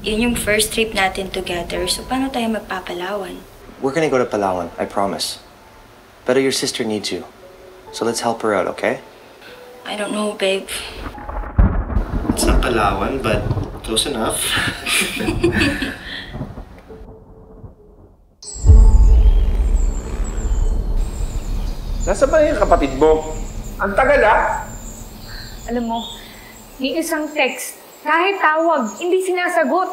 Yun yung first trip natin together. So, paano tayo magpapalawan? We're gonna go to Palawan, I promise. But your sister needs you. So let's help her out, okay? I don't know, babe. It's not Palawan, but close enough. Nasa ba yung kapatid mo? Ang tagal Alam mo, yung isang text, kahit tawag, hindi sinasagot.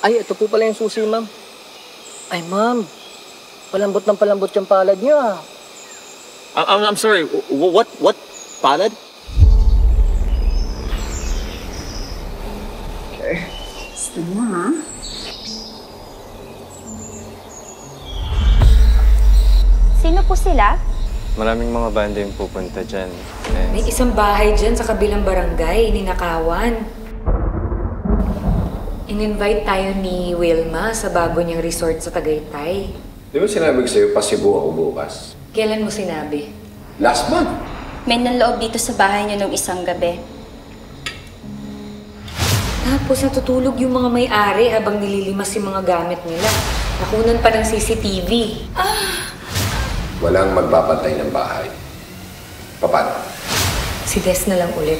Ay, ito po pala yung susi, ma'am. Ay, ma'am. Palambot ng palambot yung palad niyo, ah. I'm sorry, what palad? Okay. Gusto mo, ha? Sino po sila? Maraming mga banda yung pupunta dyan. May isang bahay dyan sa kabilang barangay, ninakawan. In-invite tayo ni Wilma sa bago niyang resort sa Tagaytay. Di ba sinabi ko sa'yo, pasibo ako bukas? Kailan mo sinabi? Last month. May nanloob dito sa bahay niyo nung isang gabi. Tapos natutulog yung mga may-ari habang nililimas yung mga gamit nila. Nakunan pa ng CCTV. Walang magbabantay ng bahay. Paano? Si Des na lang ulit.